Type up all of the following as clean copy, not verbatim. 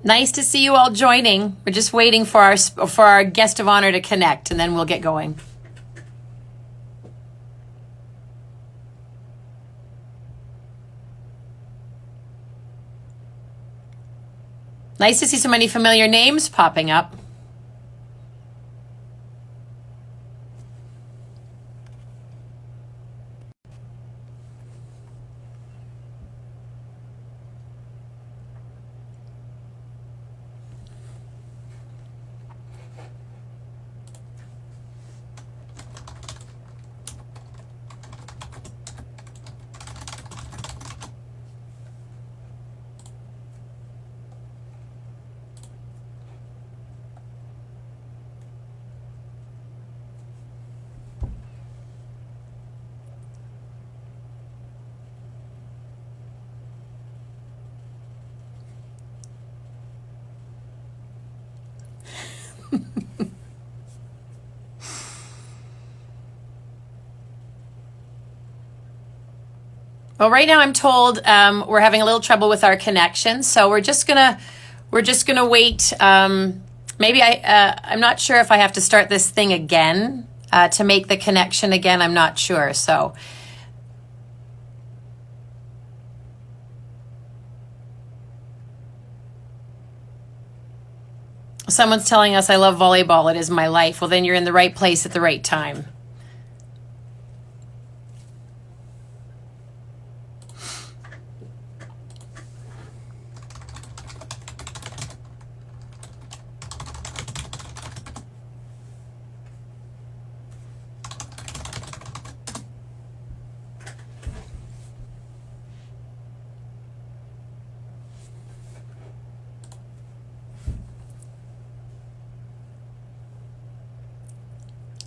Nice to see you all joining. We're just waiting for our guest of honor to connect, and then we'll get going. Nice to see so many familiar names popping up. Well, right now I'm told we're having a little trouble with our connection, so we're just gonna wait. Maybe I'm not sure if I have to start this thing again to make the connection again. I'm not sure. So someone's telling us I love volleyball. It is my life. Well, then you're in the right place at the right time.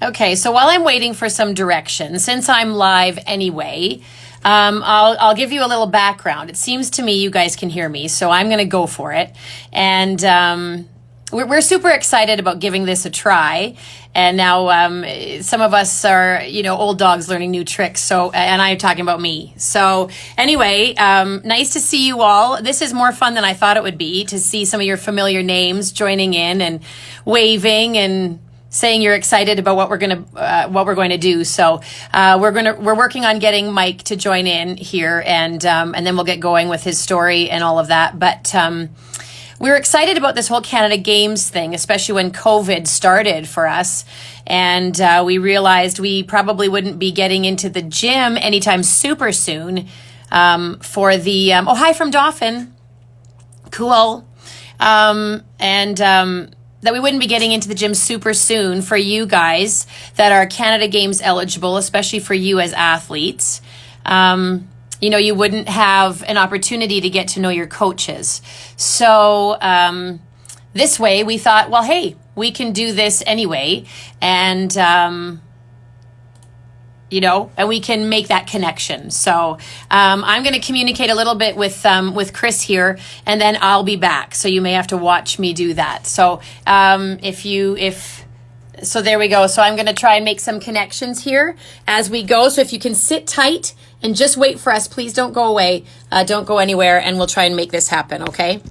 Okay, so while I'm waiting for some direction, since I'm live anyway, I'll give you a little background. It seems to me you guys can hear me, so I'm going to go for it. And we're super excited about giving this a try. And now some of us are, old dogs learning new tricks. So, and I'm talking about me. So anyway, nice to see you all. This is more fun than I thought it would be, to see some of your familiar names joining in and waving and saying you're excited about what we're going to do. So we're working on getting Mike to join in here, and then we'll get going with his story and all of that. But we're excited about this whole Canada Games thing, especially when COVID started for us, and we realized we probably wouldn't be getting into the gym anytime super soon for the oh, hi from Dauphin, cool, that we wouldn't be getting into the gym super soon for you guys that are Canada Games eligible, especially for you as athletes. You wouldn't have an opportunity to get to know your coaches. So this way we thought, well, hey, we can do this anyway. And, and we can make that connection. So I'm going to communicate a little bit with Chris here, and then I'll be back. So you may have to watch me do that. So so there we go. So I'm going to try and make some connections here as we go. So if you can sit tight and just wait for us, please don't go away. Don't go anywhere, and we'll try and make this happen. Okay.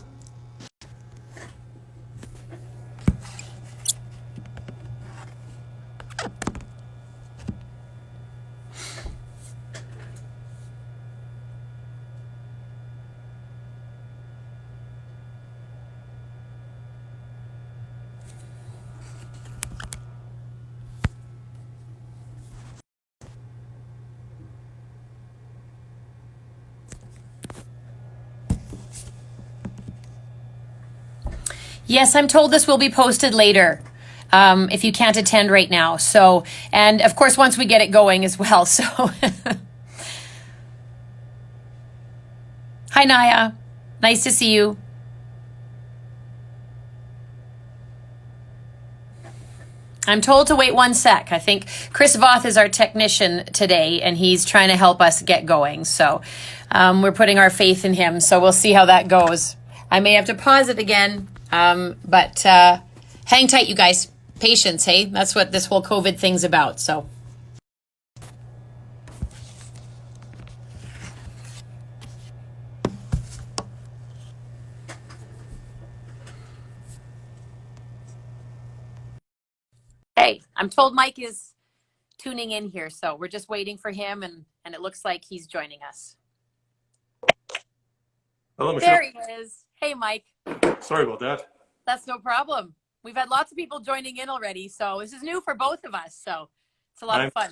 Yes, I'm told this will be posted later if you can't attend right now. So, and of course, once we get it going as well. So, hi, Naya. Nice to see you. I'm told to wait 1 sec. I think Chris Voth is our technician today, and he's trying to help us get going. So we're putting our faith in him. So we'll see how that goes. I may have to pause it again. But hang tight, you guys. Patience, hey? That's what this whole COVID thing's about, so. Okay, I'm told Mike is tuning in here, so we're just waiting for him, and it looks like he's joining us. Hello, Michelle. There he is. Hey, Mike. Sorry about that. That's no problem. We've had lots of people joining in already, so this is new for both of us, so it's a lot of fun.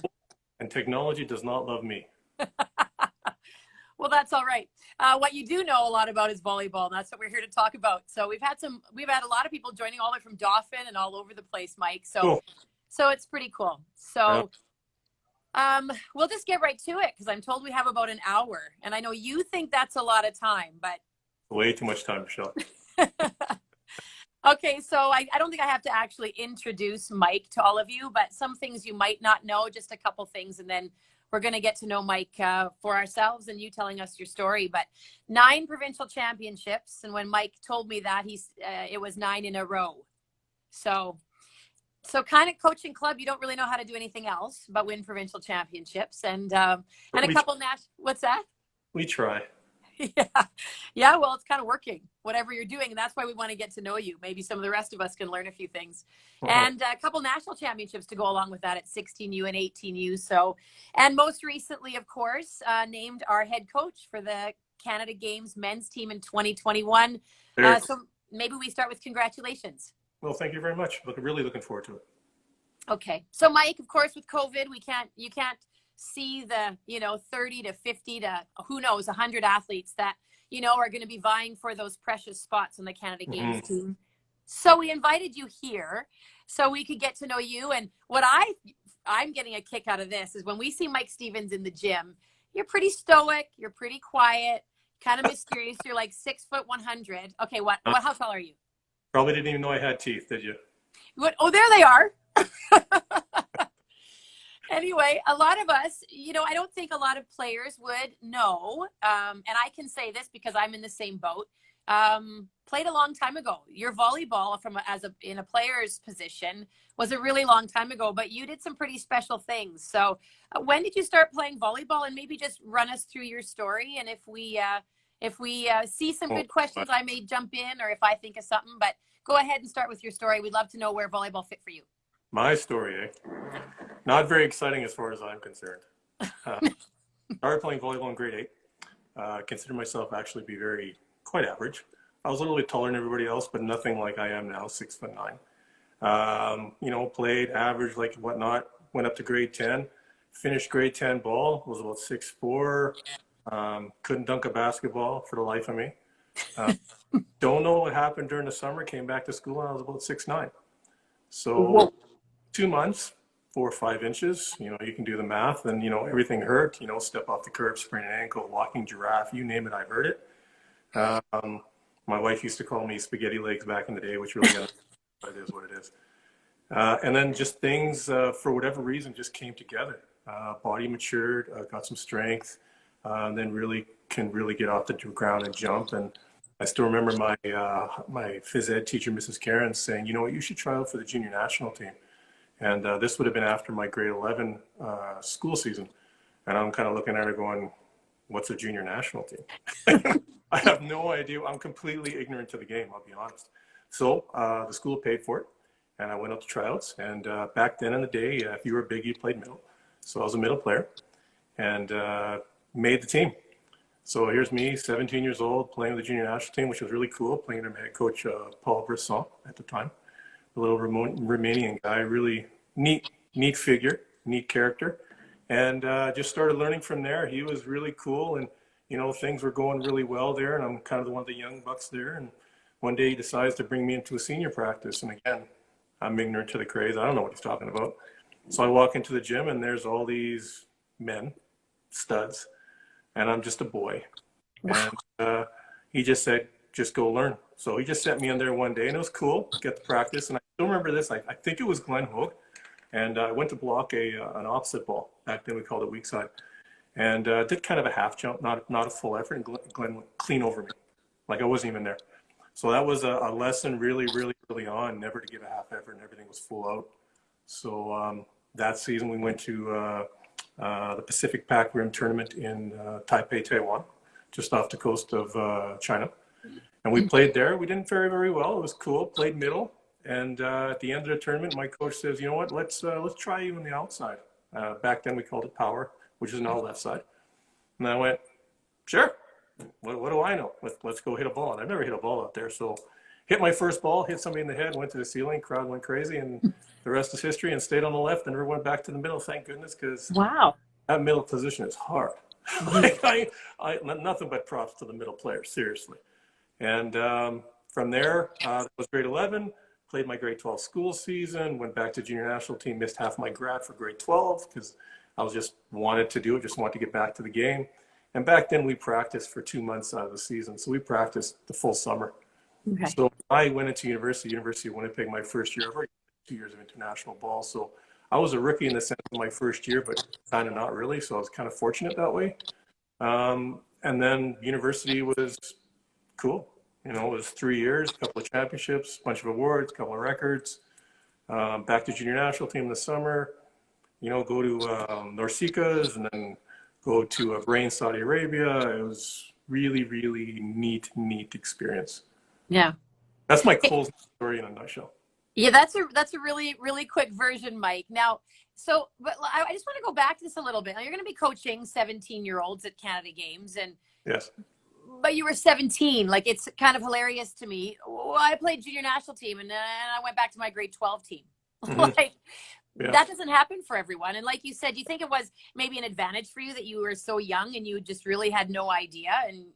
And technology does not love me. Well, that's all right. What you do know a lot about is volleyball, and that's what we're here to talk about. So we've had a lot of people joining all the way from Dauphin and all over the place, Mike. So, cool. So it's pretty cool. So, we'll just get right to it because I'm told we have about an hour, and I know you think that's a lot of time, but way too much time, Michelle. Okay, so I don't think I have to actually introduce Mike to all of you, but some things you might not know, just a couple things, and then we're going to get to know Mike for ourselves and you telling us your story. But 9 provincial championships, and when Mike told me that, it was 9 in a row. So kind of coaching club, you don't really know how to do anything else but win provincial championships and a couple what's that? We try. Yeah. Well, it's kind of working, whatever you're doing. And that's why we want to get to know you. Maybe some of the rest of us can learn a few things. And a couple national championships to go along with that at 16U and 18U. So, and most recently, of course, named our head coach for the Canada Games men's team in 2021. So maybe we start with congratulations. Well, thank you very much. Really looking forward to it. Okay. So Mike, of course, with COVID, you can't see the 30 to 50 to who knows 100 athletes that are going to be vying for those precious spots on the Canada Games team. So we invited you here so we could get to know you. And what I'm getting a kick out of this is when we see Mike Stevens in the gym, you're pretty stoic, you're pretty quiet, kind of mysterious. You're like 6'100". Okay, how tall are you? Probably didn't even know I had teeth, did you? What? Oh, there they are. Anyway, a lot of us, I don't think a lot of players would know, and I can say this because I'm in the same boat, played a long time ago. Your volleyball in a player's position was a really long time ago, but you did some pretty special things. So when did you start playing volleyball? And maybe just run us through your story. And if we see some good questions, I may jump in, or if I think of something, but go ahead and start with your story. We'd love to know where volleyball fit for you. My story, Not very exciting as far as I'm concerned. Started playing volleyball in grade 8. Consider myself actually be quite average. I was a little bit taller than everybody else, but nothing like I am now, 6'9". Played average, like whatnot. Went up to grade 10. Finished grade 10 ball. Was about 6'4". Couldn't dunk a basketball for the life of me. Don't know what happened during the summer. Came back to school and I was about 6'9". So 2 months. 4 or 5 inches, you can do the math, and everything hurt, step off the curb, sprain an ankle, walking giraffe, you name it, I've heard it. My wife used to call me spaghetti legs back in the day, which really it is what it is. And then just things, for whatever reason, just came together. Body matured, got some strength, and then can really get off the ground and jump. And I still remember my phys ed teacher, Mrs. Karen, saying, you should try out for the junior national team. And this would have been after my grade 11 school season. And I'm kind of looking at her going, what's a junior national team? I have no idea. I'm completely ignorant to the game, I'll be honest. So the school paid for it, and I went up to tryouts. And back then in the day, if you were big, you played middle. So I was a middle player and made the team. So here's me, 17 years old, playing with the junior national team, which was really cool, playing under my head coach, Paul Brisson at the time. A little Romanian guy, really neat figure, neat character, and just started learning from there. He was really cool, and things were going really well there, and I'm kind of one of the young bucks there. And one day he decides to bring me into a senior practice, and again, I'm ignorant to the craze. I don't know what he's talking about. So I walk into the gym, and there's all these men, studs, and I'm just a boy. Wow. And he just said, just go learn. So he just sent me in there one day, and it was cool, get to practice. And I still remember this. I think it was Glenn Hogue, and I went to block an opposite ball. Back then we called it weak side, and did kind of a half jump, not a full effort. And Glenn went clean over me, like I wasn't even there. So that was a lesson really early on, never to give a half effort, and everything was full out. So that season we went to the Pacific Pac Rim tournament in Taipei, Taiwan, just off the coast of China. And we played there. We didn't fare very well. It was cool. Played middle. And at the end of the tournament, my coach says, you know what, let's try you on the outside. Back then we called it power, which is now left side. And I went, sure. What do I know? Let's go hit a ball. And I've never hit a ball out there. So hit my first ball, hit somebody in the head, went to the ceiling, crowd went crazy, and the rest is history, and stayed on the left and never went back to the middle, thank goodness, because Wow. that middle position is hard. Like nothing but props to the middle player, seriously. And from there, that was grade 11, played my grade 12 school season, went back to junior national team, missed half my grad for grade 12 because I was just wanted to do it, just wanted to get back to the game. And back then we practiced for 2 months out of the season. So we practiced the full summer. Okay. So I went into University of Winnipeg my first year. I've already 2 years of international ball. So I was a rookie in the sense of my first year, but kind of not really. So I was kind of fortunate that way. And then university was cool. You know, it was 3 years, a couple of championships, a bunch of awards, a couple of records. Back to junior national team in the summer. You know, go to Norseca's and then go to Bahrain, Saudi Arabia. It was really, really neat experience. Yeah. That's my cool story in a nutshell. Yeah, that's a really, really quick version, Mike. Now, so, but I just want to go back to this a little bit. Now, you're going to be coaching 17-year-olds at Canada Games, and Yes. but you were 17. Like, it's kind of hilarious to me. Well, I played junior national team, and then I went back to my grade 12 team. Like, Yeah. that doesn't happen for everyone. And like you said, do you think it was maybe an advantage for you that you were so young and you just really had no idea? And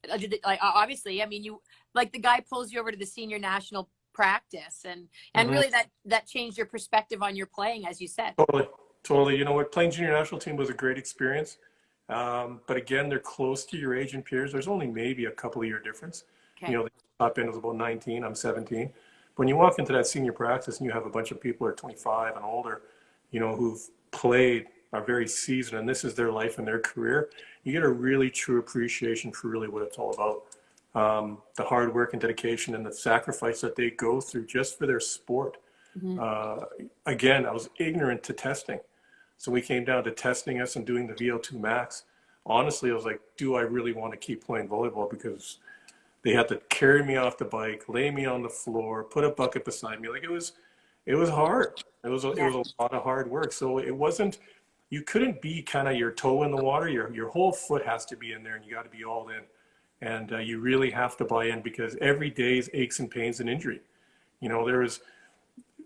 like, obviously, I mean, you, like, the guy pulls you over to the senior national practice, and really that changed your perspective on your playing, as you said. Totally. You know what? Playing junior national team was a great experience. But again, they're close to your age and peers. There's only maybe a couple of year difference. Okay. You know, the top end was about 19. I'm 17. When you walk into that senior practice and you have a bunch of people who are 25 and older, you know, who've played, are very seasoned, and this is their life and their career, you get a really true appreciation for really what it's all about. The hard work and dedication and the sacrifice that they go through just for their sport. Again, I was ignorant to testing. So we came down to testing us and doing the VO2 max. Honestly, I was like, do I really want to keep playing volleyball? Because they had to carry me off the bike, lay me on the floor, put a bucket beside me. Like, it was hard. It was a lot of hard work. So it wasn't, you couldn't be kind of your toe in the water. Your whole foot has to be in there, and you got to be all in. And you really have to buy in, because every day is aches and pains and injury. You know, there was,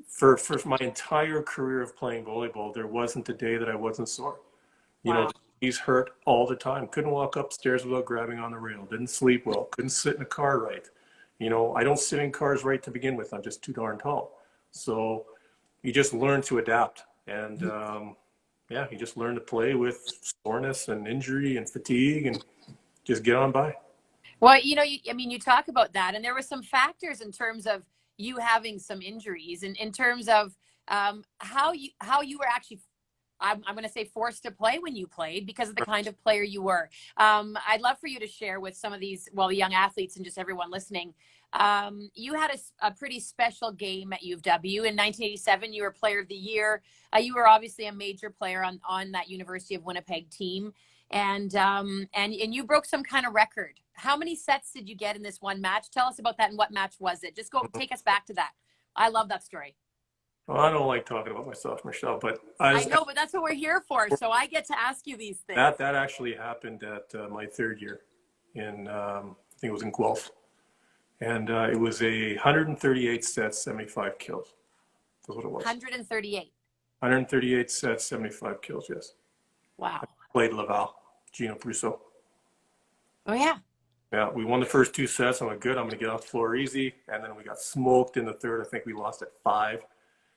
for my entire career of playing volleyball, there wasn't a day that I wasn't sore. You know, he's hurt all the time. Couldn't walk upstairs without grabbing on the rail. Didn't sleep well. Couldn't sit in a car right. You know, I don't sit in cars right to begin with. I'm just too darn tall. So you just learn to adapt. And yeah, you just learn to play with soreness and injury and fatigue and just get on by. Well, you know, I mean, you talk about that, and there were some factors in terms of you having some injuries, and in terms of how you were actually, I'm going to say, forced to play when you played because of the kind of player you were. I'd love for you to share with some of these, well, the young athletes and just everyone listening. You had a pretty special game at U of W. In 1987, you were Player of the Year. You were obviously a major player on that University of Winnipeg team. And you broke some kind of record. How many sets did you get in this one match? Tell us about that, and what match was it? Just take us back to that. I love that story. Well, I don't like talking about myself, Michelle, but I know, but that's what we're here for. So I get to ask you these things. That actually happened at my third year in, I think it was in Guelph. And it was a 138 sets, 75 kills. That's what it was. 138. 138 sets, 75 kills, yes. Wow. I played Laval, Gino Prusso. Oh, yeah. Yeah, we won the first 2 sets. I'm like, good, I'm going to get off the floor easy. And then we got smoked in the third. I think we lost at 5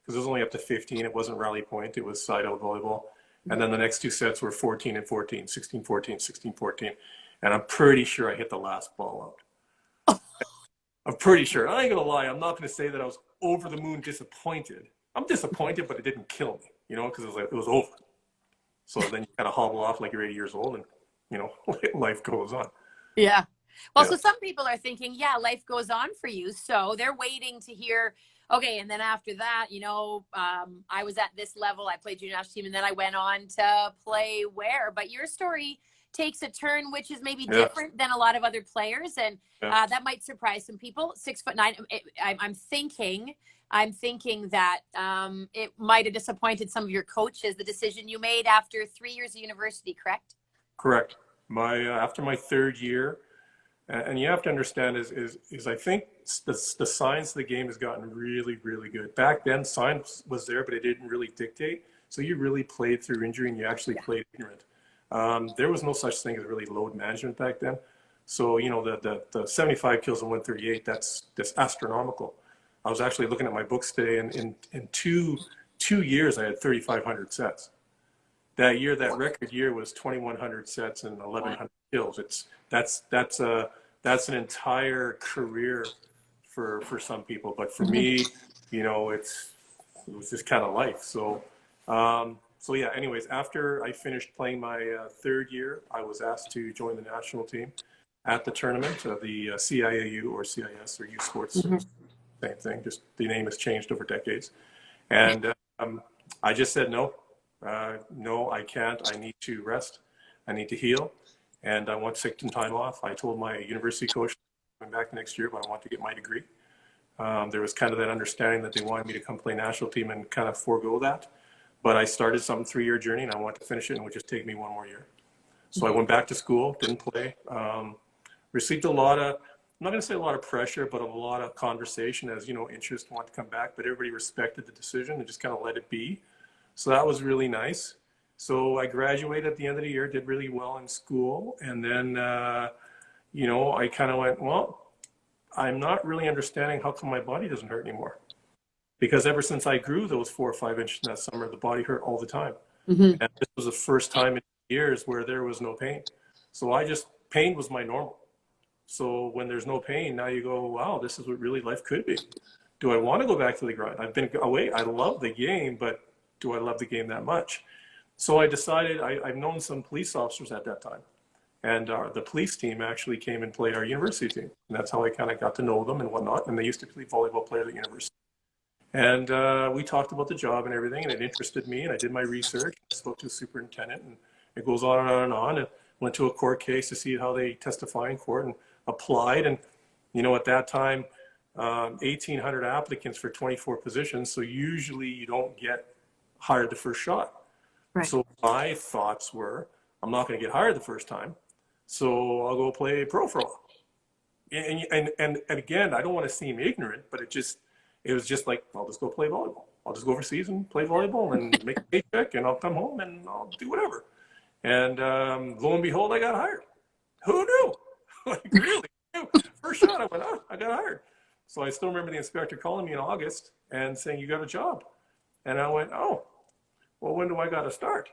because it was only up to 15. It wasn't rally point. It was side-out volleyball. And then the next 2 sets were 14 and 14, 16, 14, 16, 14. And I'm pretty sure I hit the last ball out. I'm pretty sure. I ain't going to lie. I'm not going to say that I was over the moon disappointed. I'm disappointed, but it didn't kill me, you know, because it was over. So then you kind of hobble off like you're 80 years old and, you know, life goes on. Yeah. Well, Yeah. So some people are thinking, yeah, life goes on for you. So they're waiting to hear, okay, and then after that, you know, I was at this level, I played junior national team, and then I went on to play where? But your story takes a turn, which is maybe Yeah. different than a lot of other players, and Yeah. that might surprise some people. 6'9". I'm thinking that it might have disappointed some of your coaches, the decision you made after 3 years of university, correct? Correct. After my third year, and you have to understand is I think the science of the game has gotten really, really good. Back then, science was there, but it didn't really dictate. So you really played through injury, and you actually played ignorant. There was no such thing as really load management back then. So, you know, the 75 kills and 138, that's astronomical. I was actually looking at my books today, and in two years, I had 3,500 sets. That year, that record year was 2,100 sets and 1,100 kills. That's an entire career for some people, but for me, you know, it was just kind of life. So yeah. Anyways, after I finished playing my third year, I was asked to join the national team at the tournament of the CIAU or CIS or U Sports. Same thing. Just the name has changed over decades, and I just said no. No, I can't. I need to rest. I need to heal. And I want to take some time off. I told my university coach I'm coming back next year, but I want to get my degree. There was kind of that understanding that they wanted me to come play national team and kind of forego that. But I started some 3-year journey, and I want to finish it, and it would just take me 1 more year. So I went back to school, didn't play. Received a lot of, I'm not going to say a lot of pressure, but a lot of conversation as, you know, interest, want to come back. But everybody respected the decision and just kind of let it be. So that was really nice. So I graduated at the end of the year, did really well in school. And then, you know, I kind of went, well, I'm not really understanding how come my body doesn't hurt anymore. Because ever since I grew those 4 or 5 inches in that summer, the body hurt all the time. And this was the first time in years where there was no pain. So pain was my normal. So when there's no pain, now you go, wow, this is what really life could be. Do I want to go back to the grind? I've been away. I love the game, but do I love the game that much? So I decided, I've known some police officers at that time. And the police team actually came and played our university team. And that's how I kind of got to know them and whatnot. And they used to play volleyball players at university. And we talked about the job and everything, and it interested me. And I did my research. I spoke to the superintendent, and it goes on and on and on. And went to a court case to see how they testify in court and applied. And, you know, at that time, 1,800 applicants for 24 positions. So usually you don't get hired the first shot. Right. So my thoughts were, I'm not going to get hired the first time, so I'll go play pro for a while. And again, I don't want to seem ignorant, but it was just like, I'll just go play volleyball. I'll just go overseas and play volleyball and make a paycheck, and I'll come home and I'll do whatever. And lo and behold, I got hired. Who knew? Like, really? First shot, I went, oh, I got hired. So I still remember the inspector calling me in August and saying, you got a job. And I went, oh, well, when do I got to start?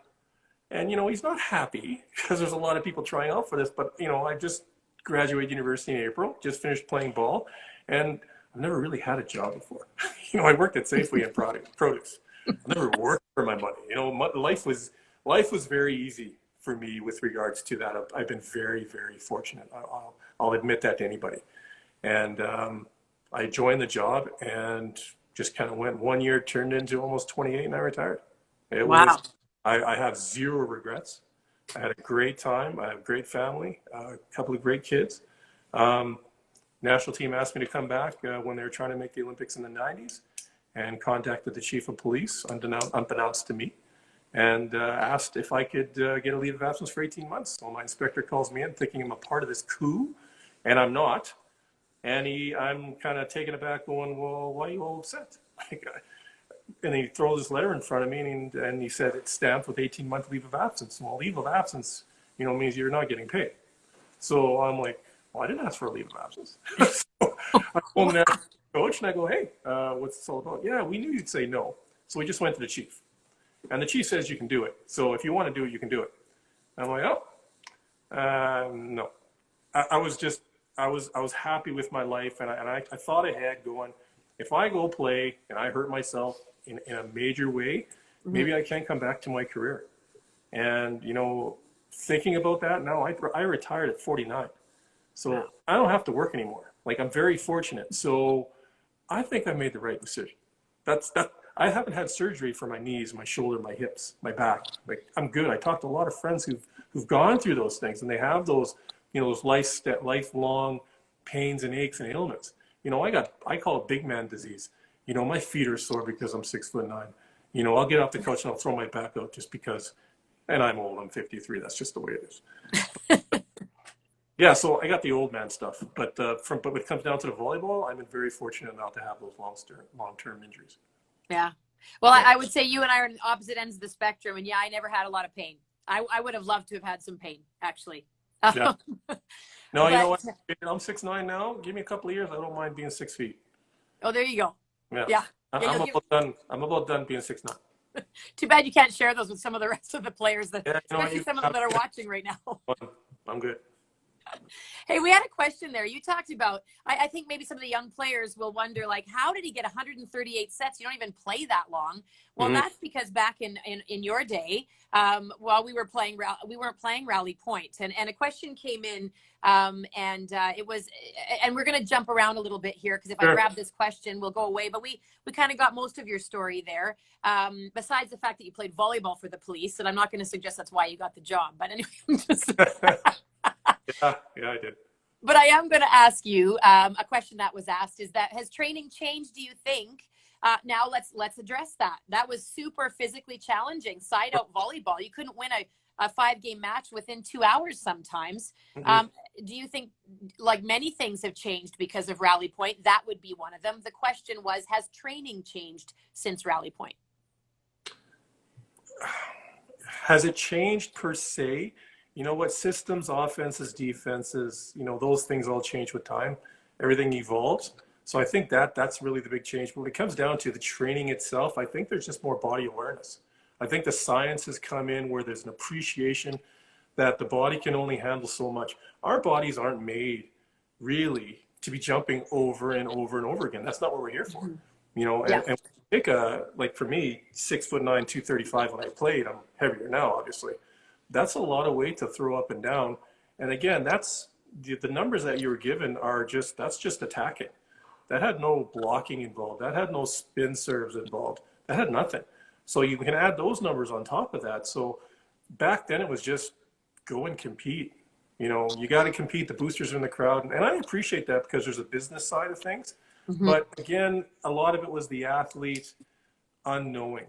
And, you know, he's not happy because there's a lot of people trying out for this. But, you know, I just graduated university in April, just finished playing ball. And I've never really had a job before. You know, I worked at Safeway in produce. I never worked for my money. You know, life was very easy for me with regards to that. I've been very, very fortunate. I'll admit that to anybody. And I joined the job and just kind of went 1 year, turned into almost 28, and I retired. I have zero regrets. I had a great time. I have a great family, a couple of great kids. National team asked me to come back when they were trying to make the Olympics in the 90s, and contacted the chief of police, unbeknownst to me, and asked if I could get a leave of absence for 18 months. So my inspector calls me in thinking I'm a part of this coup, and I'm not. And I'm kind of taken aback going, well, why are you all upset? And he throws this letter in front of me, and he said it's stamped with 18-month leave of absence. Well, leave of absence, you know, means you're not getting paid. So I'm like, well, I didn't ask for a leave of absence. So I phoned the coach and I go, hey, what's this all about? Yeah, we knew you'd say no. So we just went to the chief. And the chief says you can do it. So if you want to do it, you can do it. And I'm like, oh, no. I was happy with my life, and I thought ahead going, if I go play and I hurt myself in a major way, maybe I can't come back to my career. And, you know, thinking about that now, I retired at 49. So I don't have to work anymore. Like, I'm very fortunate. So I think I made the right decision. I I haven't had surgery for my knees, my shoulder, my hips, my back. Like, I'm good. I talked to a lot of friends who've gone through those things, and they have those, those lifelong pains and aches and ailments. I call it big man disease. My feet are sore because I'm 6'9". I'll get off the couch and I'll throw my back out just because, and I'm old, I'm 53. That's just the way it is. Yeah, so I got the old man stuff, but when it comes down to the volleyball, I'm very fortunate not to have those long-term injuries. Yeah. Well, Yeah. I would say you and I are on opposite ends of the spectrum, and yeah, I never had a lot of pain. I would have loved to have had some pain, actually. Yeah. No, you know But, what? I'm 6'9" now. Give me a couple of years, I don't mind being 6 feet. oh, there you go. Yeah. Yeah. I'm about done. I'm about done being 6'9". Too bad you can't share those with some of the rest of the players, especially some of them that are watching right now. I'm good. Hey, we had a question there. You talked about, I think maybe some of the young players will wonder, like, how did he get 138 sets? You don't even play that long. Well, that's because back in your day, while we weren't playing Rally Point, and a question came in, it was, and we're going to jump around a little bit here, because if I grab this question, we'll go away. But we kind of got most of your story there. Besides the fact that you played volleyball for the police, and I'm not going to suggest that's why you got the job. But anyway, I'm just Yeah, I did. But I am going to ask you a question that was asked: is that, has training changed, do you think? Now let's address that. That was super physically challenging. Side out volleyball, you couldn't win a 5-game match within 2 hours sometimes. Do you think, like many things have changed because of Rally Point, that would be one of them? The question was, has training changed since Rally Point? Has it changed per se? What systems, offenses, defenses, those things all change with time. Everything evolves. So I think that's really the big change. But when it comes down to the training itself, I think there's just more body awareness. I think the science has come in where there's an appreciation that the body can only handle so much. Our bodies aren't made really to be jumping over and over and over again. That's not what we're here for. And take like for me, 6'9", 235 when I played, I'm heavier now, obviously. That's a lot of weight to throw up and down. And again, that's the numbers that you were given that's just attacking. That had no blocking involved. That had no spin serves involved. That had nothing. So you can add those numbers on top of that. So back then it was just go and compete. You got to compete. The boosters are in the crowd. And I appreciate that because there's a business side of things. But again, a lot of it was the athlete unknowing,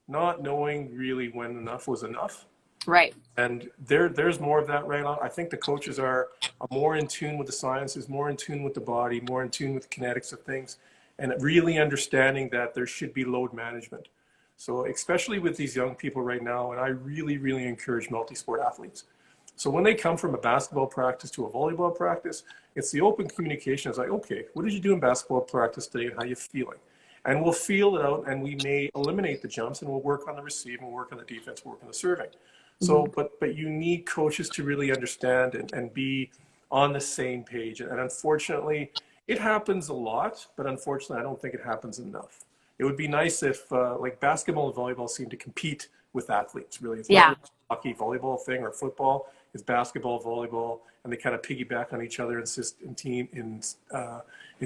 not knowing really when enough was enough. Right. And there's more of that right now. I think the coaches are more in tune with the sciences, more in tune with the body, more in tune with the kinetics of things, and really understanding that there should be load management. So especially with these young people right now, and I really, really encourage multi-sport athletes. So when they come from a basketball practice to a volleyball practice, it's the open communication. It's like, okay, what did you do in basketball practice today and how are you feeling? And we'll feel it out, and we may eliminate the jumps, and we'll work on the receive, and we'll work on the defense, we'll work on the serving. So, but you need coaches to really understand and be on the same page. And unfortunately, it happens a lot, but unfortunately, I don't think it happens enough. It would be nice if like basketball and volleyball seem to compete with athletes, really. It's not a hockey volleyball thing or football. It's basketball, volleyball, and they kind of piggyback on each other in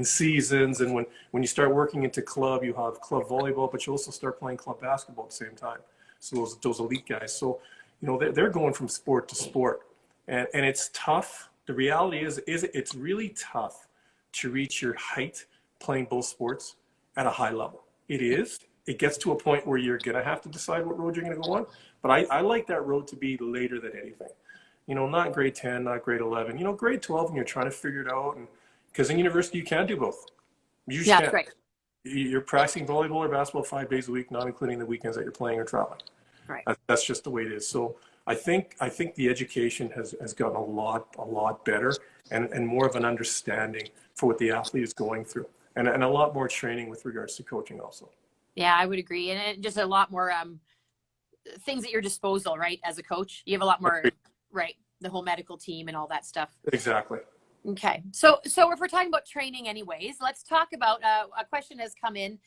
seasons. And when you start working into club, you have club volleyball, but you also start playing club basketball at the same time. So those elite guys. So they're going from sport to sport, and it's tough. The reality is it's really tough to reach your height playing both sports at a high level. It is. It gets to a point where you're going to have to decide what road you're going to go on. But I like that road to be later than anything. Not grade 10, not grade 11. Grade 12, and you're trying to figure it out. And because in university, you can't do both. You just can't. Right. You're practicing volleyball or basketball 5 days a week, not including the weekends that you're playing or traveling. Right. That's just the way it is. So I think the education has gotten a lot better and more of an understanding for what the athlete is going through, and a lot more training with regards to coaching also. Yeah, I would agree, and just a lot more things at your disposal, right? As a coach, you have a lot more, right? The whole medical team and all that stuff. Exactly. Okay. So if we're talking about training anyways, let's talk about a question has come in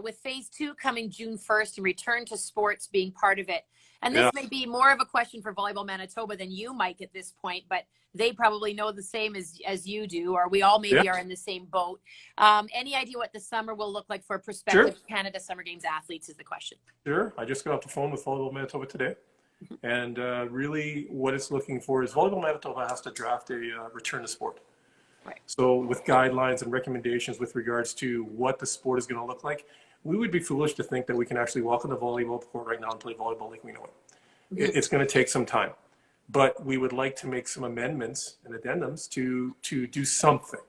with phase 2 coming June 1st and return to sports being part of it. And this Yeah, may be more of a question for Volleyball Manitoba than you, Mike, at this point, but they probably know the same as you do, or we all yeah, maybe are in the same boat. Any idea what the summer will look like for sure, prospective Canada Summer Games athletes is the question. sure. I just got off the phone with Volleyball Manitoba today. And really, what it's looking for is Volleyball Manitoba has to draft a return to sport. Right. So, with guidelines and recommendations with regards to what the sport is going to look like, we would be foolish to think that we can actually walk on the volleyball court right now and play volleyball like we know it. Mm-hmm. It's going to take some time, but we would like to make some amendments and addendums to do something.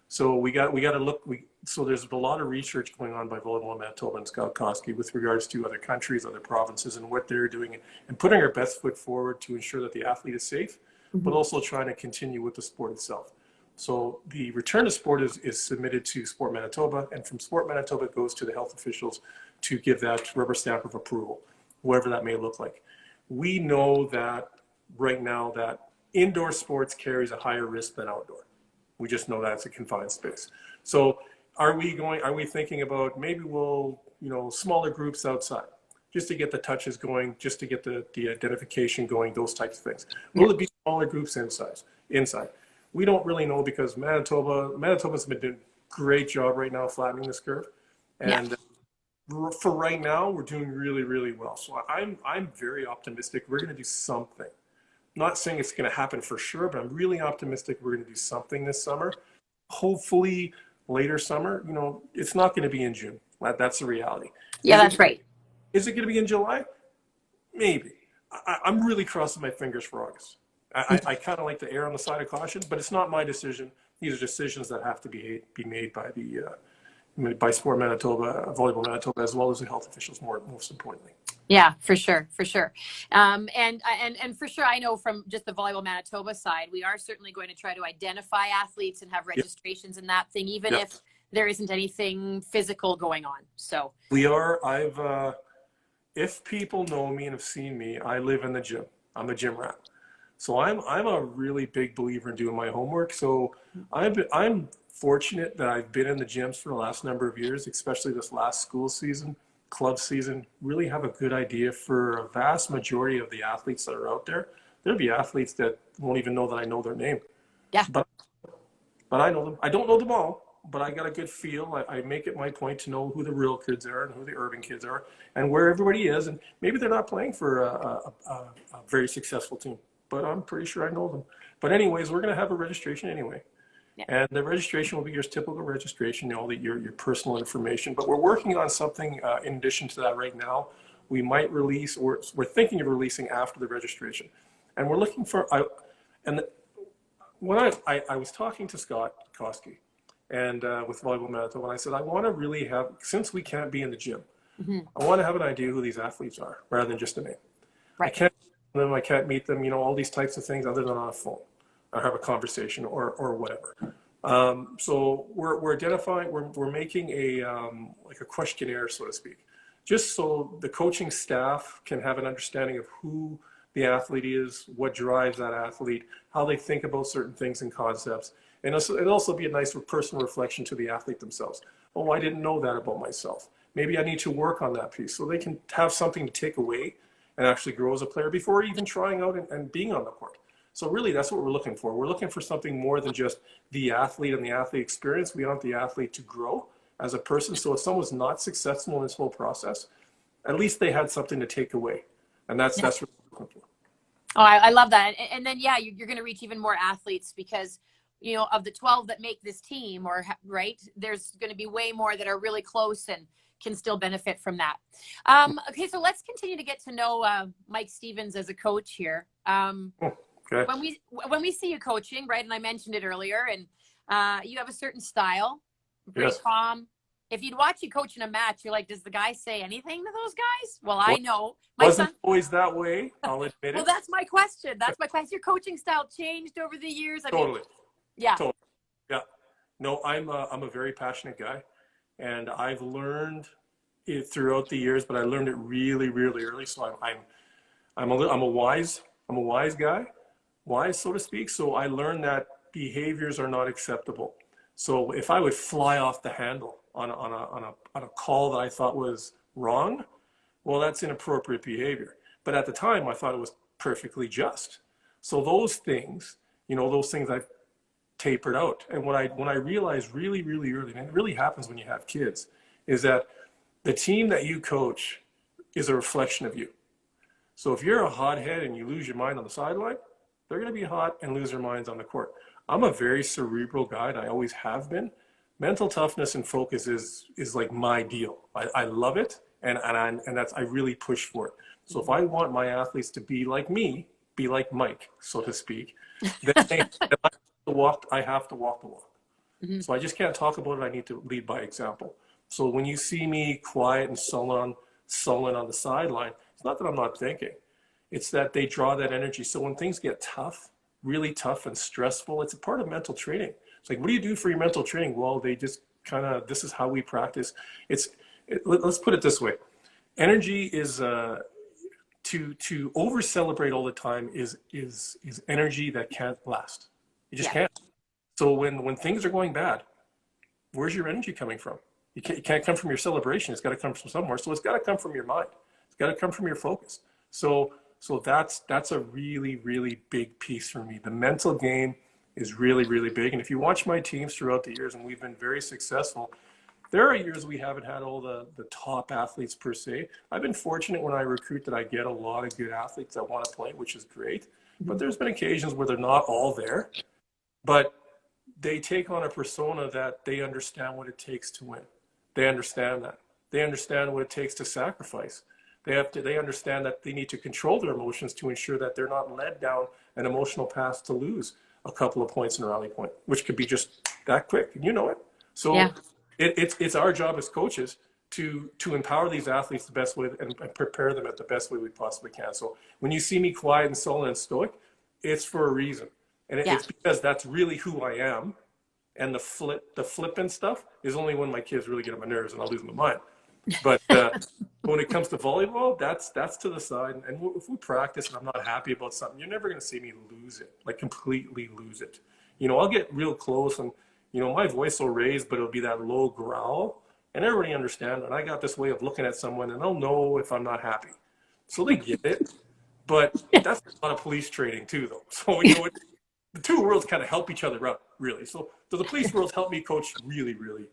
So we got to look. So there's a lot of research going on by Volleyball Manitoba and Scott Koski with regards to other countries, other provinces, and what they're doing, and putting our best foot forward to ensure that the athlete is safe, but also trying to continue with the sport itself. So the return to sport is submitted to Sport Manitoba, and from Sport Manitoba it goes to the health officials to give that rubber stamp of approval, whatever that may look like. We know that right now that indoor sports carries a higher risk than outdoor. We just know that it's a confined space. So are we thinking about maybe we'll, smaller groups outside just to get the touches going, just to get the identification going, those types of things. Yeah. Will it be smaller groups inside? We don't really know because Manitoba's been doing a great job right now flattening this curve. And for right now, we're doing really, really well. So I'm very optimistic. We're going to do something. Not saying it's going to happen for sure, but I'm really optimistic we're going to do something this summer. Hopefully later summer, it's not going to be in June. That's the reality. Yeah, that's right. Is it going to be in July? Maybe. I'm really crossing my fingers for August. I kind of like to err on the side of caution, but it's not my decision. These are decisions that have to be made by by Sport Manitoba, Volleyball Manitoba, as well as the health officials, most importantly. Yeah, for sure, for sure. And for sure, I know from just the Volleyball Manitoba side, we are certainly going to try to identify athletes and have registrations and that thing, even if there isn't anything physical going on. So we are. If people know me and have seen me, I live in the gym. I'm a gym rat. So I'm a really big believer in doing my homework. So I'm fortunate that I've been in the gyms for the last number of years, especially this last school season, club season, really have a good idea for a vast majority of the athletes that are out there. There'll be athletes that won't even know that I know their name. Yeah. But I know them. I don't know them all, but I got a good feel. I make it my point to know who the real kids are and who the urban kids are and where everybody is. And maybe they're not playing for a very successful team, but I'm pretty sure I know them. But anyways, we're going to have a registration anyway. Yeah. And the registration will be your typical registration, all your personal information. But we're working on something in addition to that right now. We might release, or we're thinking of releasing after the registration. And we're looking for, when I was talking to Scott Koski and with Volleyball Manitoba, and I said, I want to really have, since we can't be in the gym, I want to have an idea who these athletes are rather than just a name. Right. I can't meet them, all these types of things other than on a phone or have a conversation or whatever. So we're identifying, we're making like a questionnaire, so to speak, just so the coaching staff can have an understanding of who the athlete is, what drives that athlete, how they think about certain things and concepts. And it'll also be a nice personal reflection to the athlete themselves. Oh, I didn't know that about myself. Maybe I need to work on that piece so they can have something to take away and actually grow as a player before even trying out and being on the court. So really, that's what we're looking for. We're looking for something more than just the athlete and the athlete experience. We want the athlete to grow as a person. So if someone's not successful in this whole process, at least they had something to take away. And that's what we're looking for. Oh, I love that. And then, you're going to reach even more athletes because, of the 12 that make this team, right, there's going to be way more that are really close and can still benefit from that. Okay, so let's continue to get to know Mike Stevens as a coach here. Okay. When we see you coaching, right, and I mentioned it earlier, and you have a certain style, pretty calm. If you'd watch you coach in a match, you're like, does the guy say anything to those guys? Well, I know. Wasn't always that way, I'll admit it. Well, that's my question. Your coaching style changed over the years? Totally. Yeah. Totally. Yeah. No, I'm a very passionate guy, and I've learned it throughout the years, but I learned it really, really early. So I'm a wise guy, so to speak. So I learned that behaviors are not acceptable. So if I would fly off the handle on a call that I thought was wrong, well, that's inappropriate behavior. But at the time, I thought it was perfectly just. So those things, those things I've tapered out. And when I realized really, really early, and it really happens when you have kids, is that the team that you coach is a reflection of you. So if you're a hothead and you lose your mind on the sideline, they're going to be hot and lose their minds on the court. I'm a very cerebral guy, and I always have been. Mental toughness and focus is like my deal. I love it, and I really push for it. So if I want my athletes to be like me, be like Mike, so to speak, then I have to walk the walk. Mm-hmm. So I just can't talk about it. I need to lead by example. So when you see me quiet and sullen on the sideline, it's not that I'm not thinking. It's that they draw that energy. So when things get tough, really tough and stressful, it's a part of mental training. It's like, what do you do for your mental training? Well, they just this is how we practice. Let's put it this way. Energy is, to over celebrate all the time is energy that can't last. You just can't. So when things are going bad, where's your energy coming from? It can't come from your celebration. It's got to come from somewhere. So it's got to come from your mind. It's got to come from your focus. So that's a really, really big piece for me. The mental game is really, really big. And if you watch my teams throughout the years, and we've been very successful, there are years we haven't had all the top athletes per se. I've been fortunate when I recruit that I get a lot of good athletes that want to play, which is great. But there's been occasions where they're not all there, but they take on a persona that they understand what it takes to win. They understand that. They understand what it takes to sacrifice. They understand that they need to control their emotions to ensure that they're not led down an emotional path to lose a couple of points in a rally point, which could be just that quick, and you know it. So it's our job as coaches to empower these athletes the best way and prepare them at the best way we possibly can. So when you see me quiet and sullen and stoic, it's for a reason. And it's because that's really who I am. And the flippant stuff is only when my kids really get on my nerves and I'll lose my mind. But when it comes to volleyball, that's to the side. And if we practice and I'm not happy about something, you're never going to see me lose it, like completely lose it. I'll get real close and, my voice will raise, but it'll be that low growl. And everybody understands. And I got this way of looking at someone and they'll know if I'm not happy. So they get it. But that's a lot of police training too, though. So, the two worlds kind of help each other out, really. So the police worlds help me coach really, really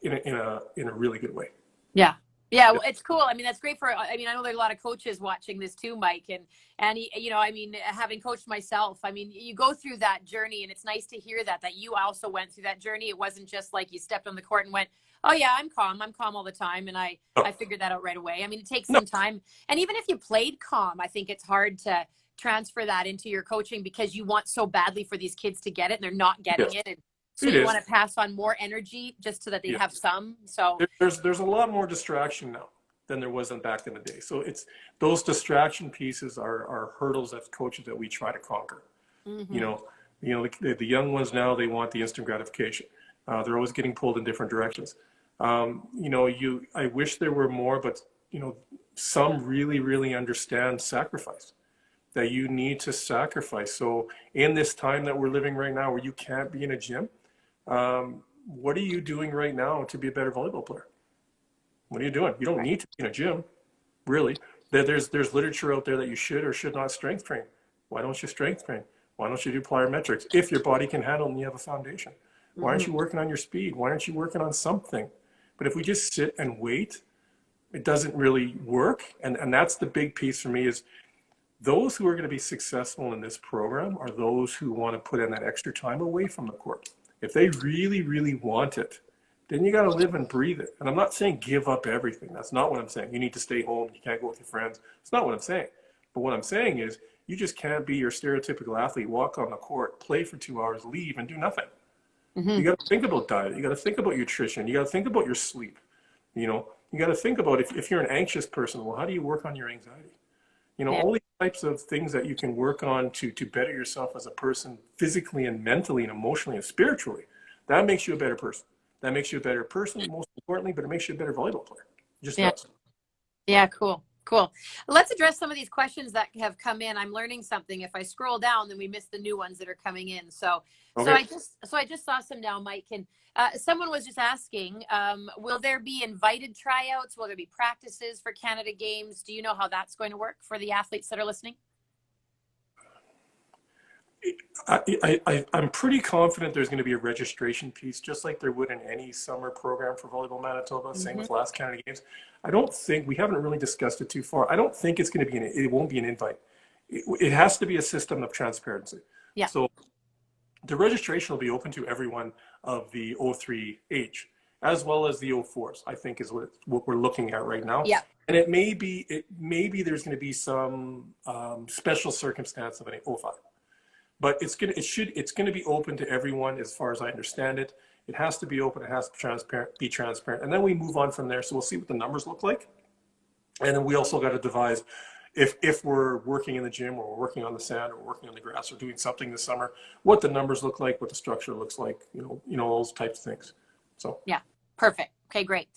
in a really good way. Yeah. Yeah, well, it's cool. I mean, that's great I know there's a lot of coaches watching this too, Mike. And having coached myself, you go through that journey and it's nice to hear that you also went through that journey. It wasn't just like you stepped on the court and went, oh yeah, I'm calm all the time. And I figured that out right away. It takes some time. And even if you played calm, I think it's hard to transfer that into your coaching because you want so badly for these kids to get it and they're not getting it. And so you want to pass on more energy just so that they have some. So there's a lot more distraction now than there was back in the day. So it's those distraction pieces are hurdles as coaches that we try to conquer. Mm-hmm. The young ones now, they want the instant gratification. They're always getting pulled in different directions. I wish there were more, but some really, really understand sacrifice. That you need to sacrifice. So in this time that we're living right now where you can't be in a gym, what are you doing right now to be a better volleyball player? What are you doing? You don't need to be in a gym, really. There's literature out there that you should or should not strength train. Why don't you strength train? Why don't you do plyometrics? If your body can handle it and you have a foundation. Why aren't you working on your speed? Why aren't you working on something? But if we just sit and wait, it doesn't really work. And that's the big piece for me is those who are going to be successful in this program are those who want to put in that extra time away from the court. If they really, really want it, then you got to live and breathe it. And I'm not saying give up everything. That's not what I'm saying. You need to stay home. You can't go with your friends. It's not what I'm saying. But what I'm saying is you just can't be your stereotypical athlete, walk on the court, play for 2 hours, leave, and do nothing. Mm-hmm. You got to think about diet. You got to think about nutrition. You got to think about your sleep. You got to think about if you're an anxious person, well, how do you work on your anxiety? All these types of things that you can work on to better yourself as a person physically and mentally and emotionally and spiritually. That makes you a better person. That makes you a better person, most importantly, but it makes you a better volleyball player. Just does. Yeah, cool. Cool. Let's address some of these questions that have come in. I'm learning something. If I scroll down, then we miss the new ones that are coming in. So Okay. I just saw some now, Mike. And someone was just asking, will there be invited tryouts? Will there be practices for Canada Games? Do you know how that's going to work for the athletes that are listening? I'm pretty confident there's going to be a registration piece, just like there would in any summer program for Volleyball Manitoba. Same with last Canada Games. I don't think we haven't really discussed it too far. I don't think it's going to be it won't be an invite. It has to be a system of transparency. Yeah. So the registration will be open to everyone of the 03 age, as well as the 04s, I think is what we're looking at right now. Yeah. And it may be there's going to be some special circumstance of an 05. But it's going to be open to everyone as far as I understand it. It has to be open. It has to be transparent. And then we move on from there. So we'll see what the numbers look like. And then we also got to devise if we're working in the gym or we're working on the sand or working on the grass or doing something this summer, what the numbers look like, what the structure looks like, those types of things. So yeah, perfect. Okay, great.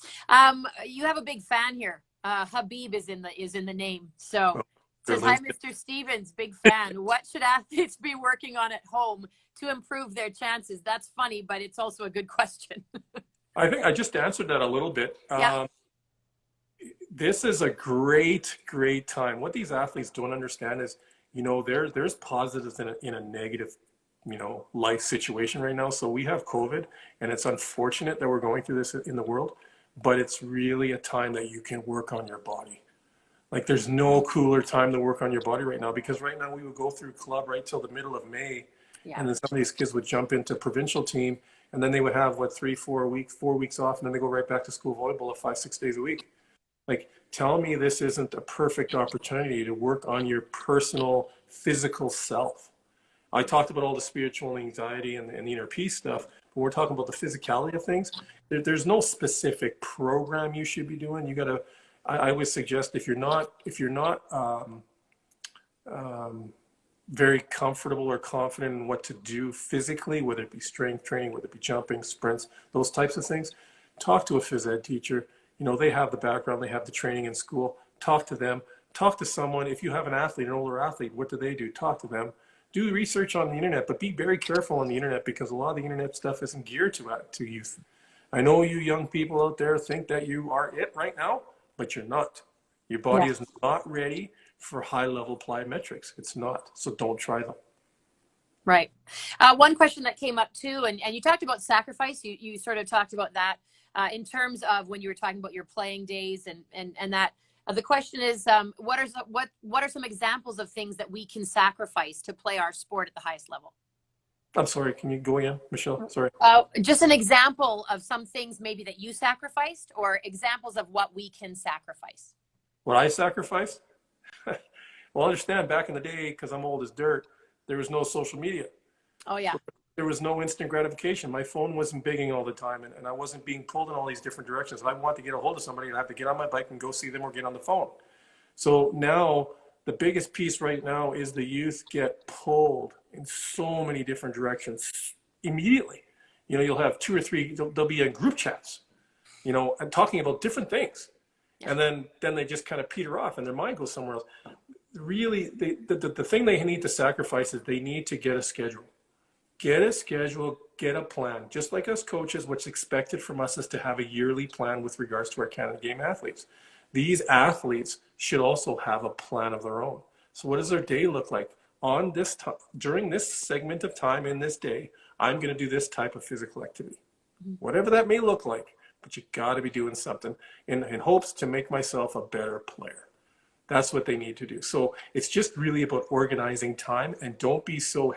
You have a big fan here. Habib is in the name. So says, hi, Mr. Stevens, big fan. What should athletes be working on at home to improve their chances? That's funny, but it's also a good question. I think I just answered that a little bit. Yeah. This is a great time. What these athletes don't understand is, there's positives in a negative, life situation right now. So we have COVID, and it's unfortunate that we're going through this in the world, but it's really a time that you can work on your body. Like there's no cooler time to work on your body right now, because right now we would go through club right till the middle of May. Yeah. And then some of these kids would jump into provincial team, and then they would have 4 weeks off, and then they go right back to school volleyball 5-6 days a week. Like, tell me this isn't a perfect opportunity to work on your personal physical self. I talked about all the spiritual anxiety and the inner peace stuff, but we're talking about the physicality of things. There's no specific program you should be doing. You got to, I always suggest if you're not very comfortable or confident in what to do physically, whether it be strength training, whether it be jumping, sprints, those types of things, talk to a phys ed teacher. They have the background, they have the training in school. Talk to them. Talk to someone. If you have an athlete, an older athlete, what do? Talk to them. Do research on the internet, but be very careful on the internet, because a lot of the internet stuff isn't geared to youth. I know you young people out there think that you are it right now, but you're not. Your body is not ready for high-level plyometrics. It's not. So don't try them. Right. One question that came up too, and you talked about sacrifice. You sort of talked about that in terms of when you were talking about your playing days and that. The question is, what are some examples of things that we can sacrifice to play our sport at the highest level? I'm sorry, can you go again, Michelle? Sorry. Just an example of some things maybe that you sacrificed, or examples of what we can sacrifice. What I sacrificed? Well, understand, back in the day, because I'm old as dirt, there was no social media. Oh, yeah. There was no instant gratification. My phone wasn't bigging all the time, and I wasn't being pulled in all these different directions. If I want to get a hold of somebody, I'd have to get on my bike and go see them or get on the phone. So now, the biggest piece right now is the youth get pulled in so many different directions immediately. You'll have 2 or 3, there'll be in group chats, and talking about different things. And then they just kind of peter off and their mind goes somewhere else. Really, the thing they need to sacrifice is they need to get a schedule. Get a schedule, get a plan. Just like us coaches, what's expected from us is to have a yearly plan with regards to our Canada Game athletes. These athletes should also have a plan of their own. So what does their day look like? On this time, during this segment of time in this day, I'm going to do this type of physical activity. Whatever that may look like, but you got to be doing something in hopes to make myself a better player. That's what they need to do. So it's just really about organizing time, and don't be so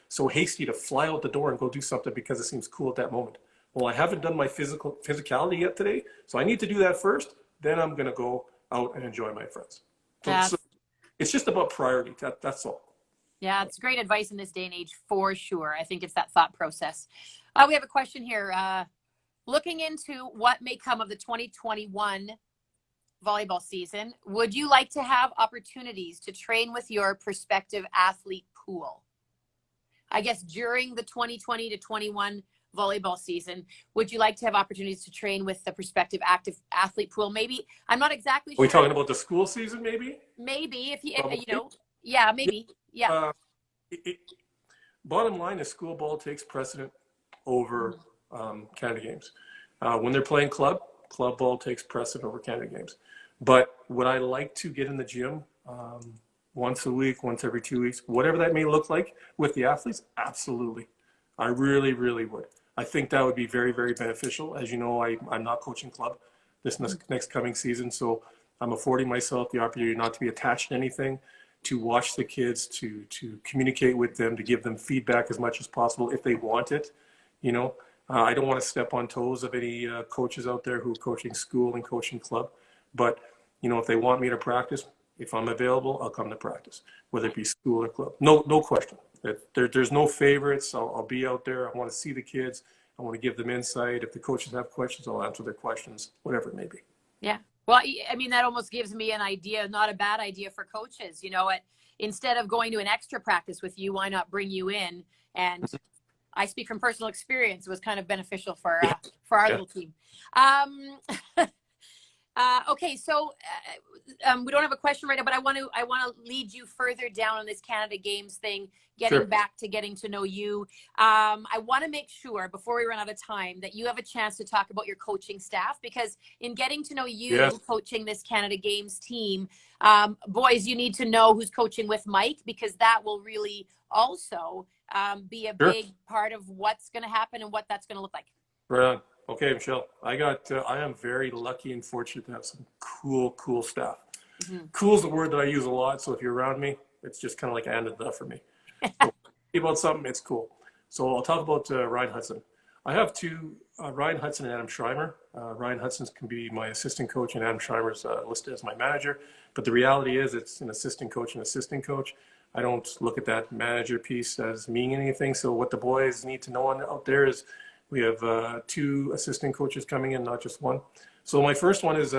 so hasty to fly out the door and go do something because it seems cool at that moment. Well, I haven't done my physicality yet today, so I need to do that first. Then I'm going to go out and enjoy my friends. So it's just about priority. That's all. Yeah, it's great advice in this day and age for sure. I think it's that thought process. We have a question here. Looking into what may come of the 2021 volleyball season, would you like to have opportunities to train with your prospective athlete pool? I guess during the 2020 to 21 volleyball season, would you like to have opportunities to train with the prospective active athlete pool? Maybe, I'm not exactly Are we sure. talking about the school season, maybe? Maybe if you, Probably. you know, yeah, maybe. Yeah. Uh, it, bottom line is school ball takes precedent over Canada games. When they're playing club ball takes precedent over Canada games. But would I like to get in the gym once a week, once every 2 weeks, whatever that may look like with the athletes? Absolutely. I really, really would. I think that would be very, very beneficial. As you know, I'm not coaching club this next coming season, so I'm affording myself the opportunity not to be attached to anything, to watch the kids, to communicate with them, to give them feedback as much as possible if they want it. You know, I don't want to step on toes of any coaches out there who are coaching school and coaching club, but you know, if they want me to practice, if I'm available, I'll come to practice, whether it be school or club. No question. There's no favorites. I'll be out there. I want to see the kids. I want to give them insight. If the coaches have questions, I'll answer their questions, whatever it may be. Yeah. Well, I mean, that almost gives me an idea, not a bad idea for coaches. You know, instead of going to an extra practice with you, why not bring you in? And I speak from personal experience. It was kind of beneficial for our little team. Okay, so we don't have a question right now, but I want to lead you further down on this Canada Games thing, getting back to getting to know you. I want to make sure before we run out of time that you have a chance to talk about your coaching staff, because in getting to know you, coaching this Canada Games team, boys, you need to know who's coaching with Mike, because that will really also be a big part of what's going to happen and what that's going to look like. Right on. Okay, Michelle, I am very lucky and fortunate to have some cool staff. Cool is the word that I use a lot. So if you're around me, it's just kind of like and the for me. So about something, it's cool. So I'll talk about Ryan Hudson. I have two, Ryan Hudson and Adam Schreimer. Ryan Hudson can be my assistant coach, and Adam Schreimer's listed as my manager. But the reality is it's an assistant coach and assistant coach. I don't look at that manager piece as meaning anything. So what the boys need to know out there is we have two assistant coaches coming in, not just one. So my first one is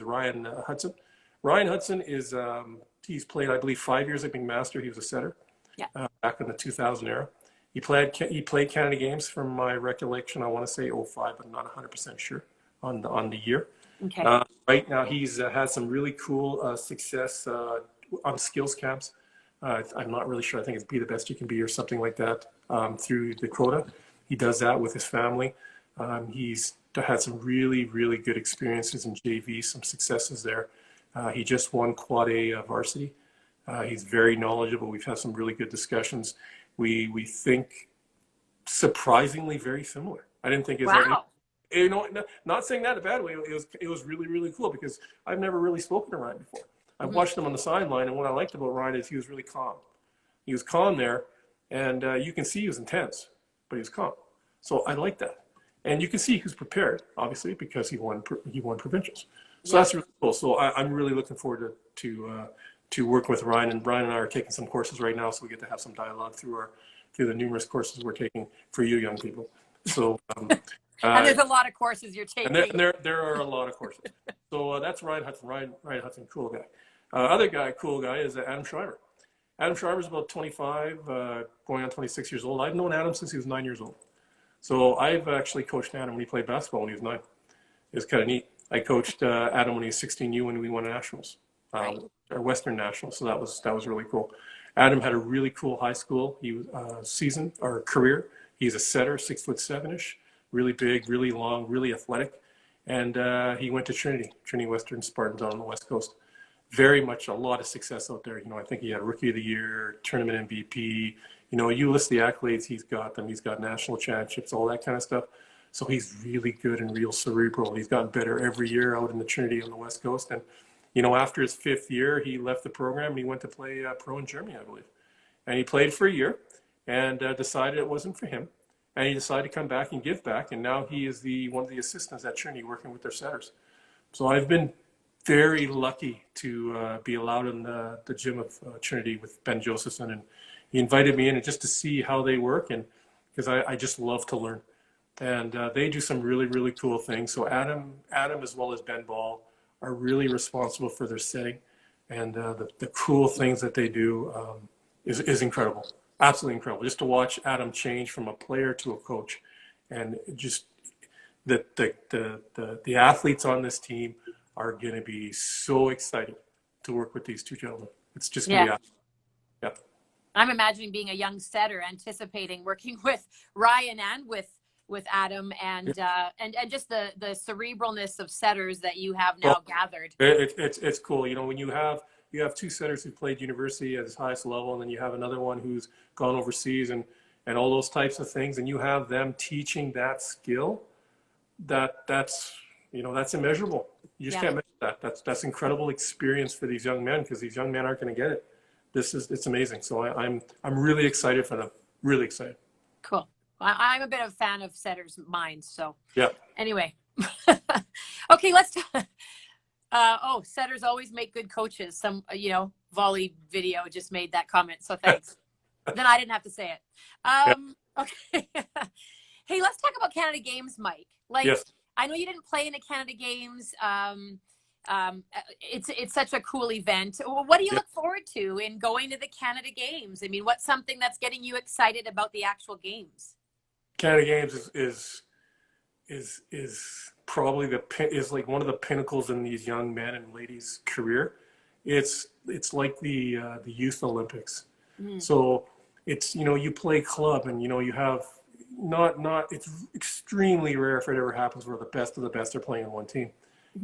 Ryan Hudson. Ryan Hudson is he's played, I believe, 5 years at McMaster. He was a setter back in the 2000 era. He played Canada Games from my recollection. I want to say 05, but I'm not 100% sure on the year. Okay. Right now, he's had some really cool success on skills camps. I'm not really sure. I think it's Be the Best You Can Be or something like that through the quota. He does that with his family. He's had some really, really good experiences in JV, some successes there. He just won Quad A varsity. He's very knowledgeable. We've had some really good discussions. We think surprisingly very similar. I didn't think it was you know, not saying that in a bad way. It was really, really cool because I've never really spoken to Ryan before. I've watched him on the sideline, and what I liked about Ryan is he was really calm. He was calm there, and you can see he was intense, but he was calm. So I like that. And you can see he was prepared, obviously, because he won provincials. So that's really cool. So I'm really looking forward to work with Ryan. And Brian and I are taking some courses right now, so we get to have some dialogue through the numerous courses we're taking for you young people. So and there's a lot of courses you're taking. And there are a lot of courses. So that's Ryan Hudson. Ryan Hudson, cool guy. Other guy, cool guy, is Adam Schreiber. Adam Schreiber's about 25, going on 26 years old. I've known Adam since he was 9 years old. So I've actually coached Adam when he played basketball when he was 9. It was kind of neat. I coached Adam when he was 16U when we won nationals, our Western nationals. So that was really cool. Adam had a really cool high school season or career. He's a setter, 6'7" really big, really long, really athletic, and he went to Trinity Western Spartans on the West Coast. Very much a lot of success out there. You know, I think he had Rookie of the Year, Tournament MVP. You know, you list the accolades he's got them. He's got national championships, all that kind of stuff. So he's really good and real cerebral. He's gotten better every year out in the Trinity on the West Coast. And, you know, after his 5th year, he left the program and he went to play pro in Germany, I believe. And he played for a year and decided it wasn't for him. And he decided to come back and give back. And now he is one of the assistants at Trinity working with their setters. So I've been very lucky to be allowed in the gym of Trinity with Ben Josephson. And he invited me in just to see how they work, and because I just love to learn. And they do some really, really cool things. So Adam as well as Ben Ball are really responsible for their setting. And the cool things that they do is incredible. Absolutely incredible. Just to watch Adam change from a player to a coach and just the athletes on this team are going to be so excited to work with these two gentlemen. It's just going to be awesome. Yeah. I'm imagining being a young setter, anticipating working with Ryan and with Adam, and just the cerebralness of setters that you have now gathered. It's cool. You know, when you have two setters who played university at his highest level, and then you have another one who's gone overseas and all those types of things, and you have them teaching that skill, that's immeasurable. You just can't measure that. That's incredible experience for these young men, because these young men aren't going to get it. It's amazing. So I'm really excited for them. Really excited. Cool. I'm a bit of a fan of setters' minds. So yeah. Anyway, okay, let's. Setters always make good coaches. Some volley video just made that comment. So thanks. Then I didn't have to say it. Okay. Hey, let's talk about Canada Games, Mike. Yes. I know you didn't play in the Canada Games. It's such a cool event. What do you look forward to in going to the Canada Games? I mean, what's something that's getting you excited about the actual games? Canada Games is probably is like one of the pinnacles in these young men and ladies' career. It's like the Youth Olympics. So it's, you play club, and you have it's extremely rare if it ever happens where the best of the best are playing on one team.